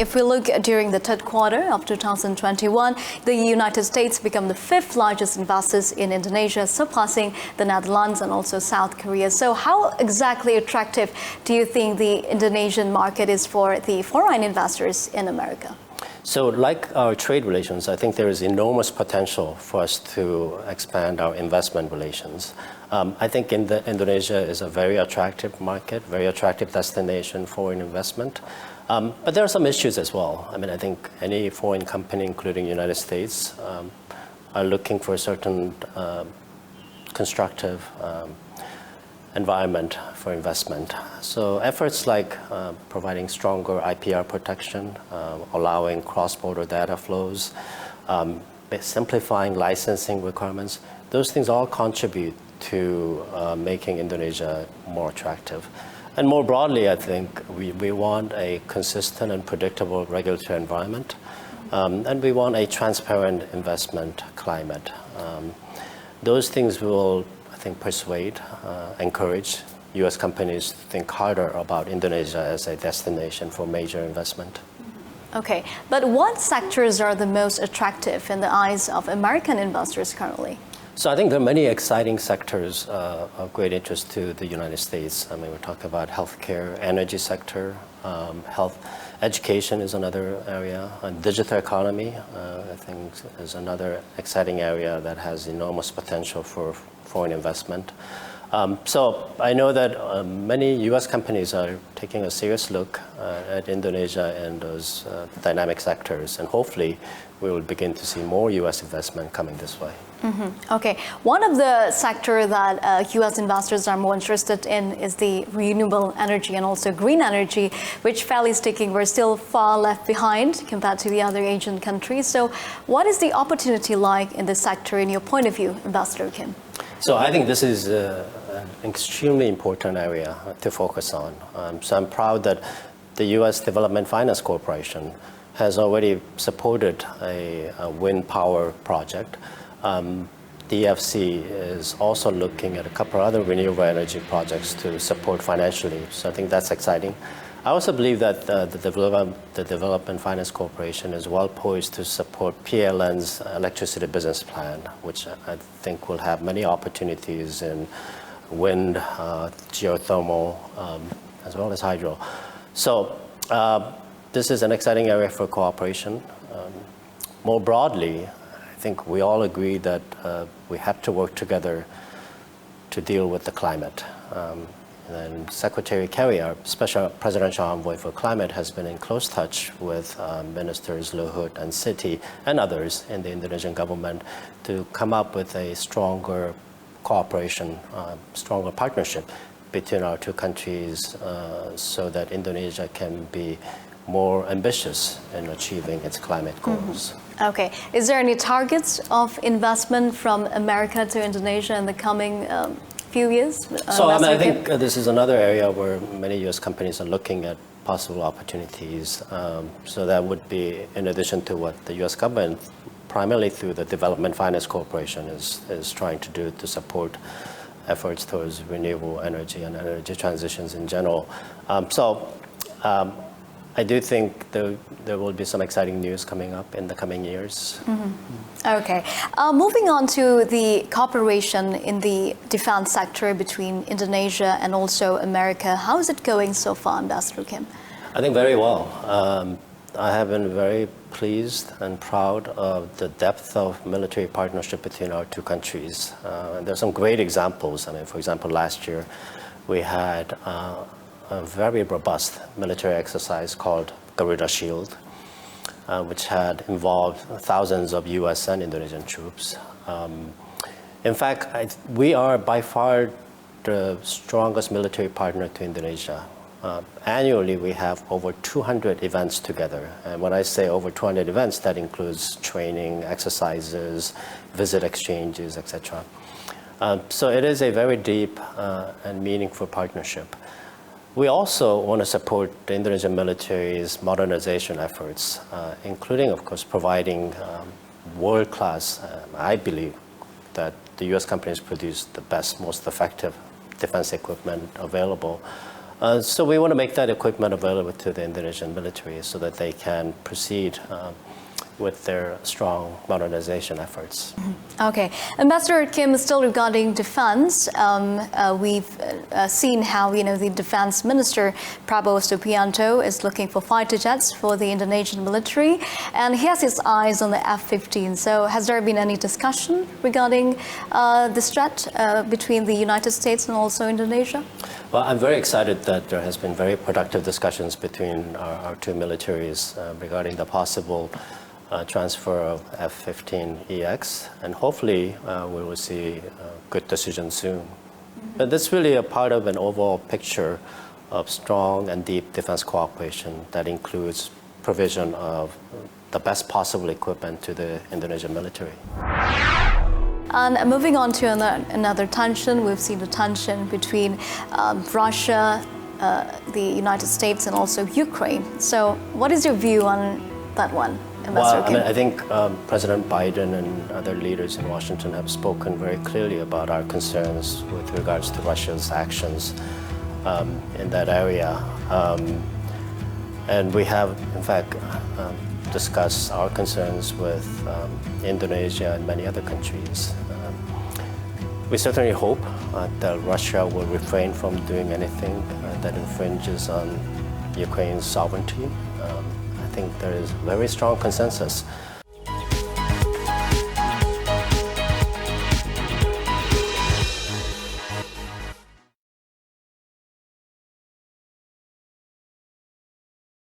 if we look during the third quarter of 2021, the United States became the fifth largest investors in Indonesia, surpassing the Netherlands and also South Korea. So how exactly attractive do you think the Indonesian market is for the foreign investors in America? So like our trade relations, I think there is enormous potential for us to expand our investment relations. I think Indonesia is a very attractive market, very attractive destination for investment. But there are some issues as well. I mean, I think any foreign company, including the United States, are looking for a certain constructive environment for investment. So efforts like providing stronger IPR protection, allowing cross-border data flows, simplifying licensing requirements, those things all contribute to making Indonesia more attractive. And more broadly, I think we want a consistent and predictable regulatory environment, and we want a transparent investment climate. Those things will, I think, persuade, encourage U.S. companies to think harder about Indonesia as a destination for major investment. Okay, but what sectors are the most attractive in the eyes of American investors currently? So I think there are many exciting sectors of great interest to the United States. I mean, we're talking about healthcare, energy sector, health, education is another area, and digital economy, I think, is another exciting area that has enormous potential for foreign investment. So I know that many U.S. companies are taking a serious look at Indonesia and those dynamic sectors, and hopefully we will begin to see more U.S. investment coming this way. Mm-hmm. Okay, one of the sectors that U.S. investors are more interested in is the renewable energy and also green energy, which, fairly speaking, we're still far left behind compared to the other Asian countries. So what is the opportunity like in this sector in your point of view, Ambassador Kim? So I think this is an extremely important area to focus on. So I'm proud that the U.S. Development Finance Corporation has already supported a wind power project. DFC is also looking at a couple of other renewable energy projects to support financially. So I think that's exciting. I also believe that the Development Finance Corporation is well poised to support PLN's electricity business plan, which I think will have many opportunities in wind, geothermal, as well as hydro. So this is an exciting area for cooperation. More broadly, I think we all agree that we have to work together to deal with the climate. And Secretary Kerry, our Special Presidential Envoy for Climate, has been in close touch with Ministers Luhut and Siti and others in the Indonesian government to come up with a stronger cooperation, stronger partnership between our two countries so that Indonesia can be more ambitious in achieving its climate goals. Mm-hmm. Okay. Is there any targets of investment from America to Indonesia in the coming few years? So I think this is another area where many U.S. companies are looking at possible opportunities. So that would be in addition to what the U.S. government, primarily through the Development Finance Corporation, is trying to do to support efforts towards renewable energy and energy transitions in general. I do think there will be some exciting news coming up in the coming years. Mm-hmm. Okay. Moving on to the cooperation in the defense sector between Indonesia and also America, how is it going so far, Ambassador Kim? I think very well. I have been very pleased and proud of the depth of military partnership between our two countries. There are some great examples. I mean, for example, last year we had a very robust military exercise called Garuda Shield, which had involved thousands of U.S. and Indonesian troops. In fact, we are by far the strongest military partner to Indonesia. Annually, we have over 200 events together. And when I say over 200 events, that includes training, exercises, visit exchanges, etc. So it is a very deep and meaningful partnership. We also want to support the Indonesian military's modernization efforts, including, of course, providing world-class, I believe that the U.S. companies produce the best, most effective defense equipment available. So we want to make that equipment available to the Indonesian military so that they can proceed with their strong modernization efforts. Okay. Ambassador Kim, still regarding defense, we've seen how, the defense minister, Prabowo Subianto, is looking for fighter jets for the Indonesian military, and he has his eyes on the F-15. So has there been any discussion regarding this threat between the United States and also Indonesia? Well, I'm very excited that there has been very productive discussions between our two militaries regarding the possible transfer of F-15EX, and hopefully we will see a good decision soon. But that's really a part of an overall picture of strong and deep defense cooperation that includes provision of the best possible equipment to the Indonesian military. And moving on to another tension, we've seen the tension between Russia, the United States, and also Ukraine. So what is your view on that one? Well, I think President Biden and other leaders in Washington have spoken very clearly about our concerns with regards to Russia's actions in that area. And we have, in fact, discussed our concerns with Indonesia and many other countries. We certainly hope that Russia will refrain from doing anything that infringes on Ukraine's sovereignty. I think there is very strong consensus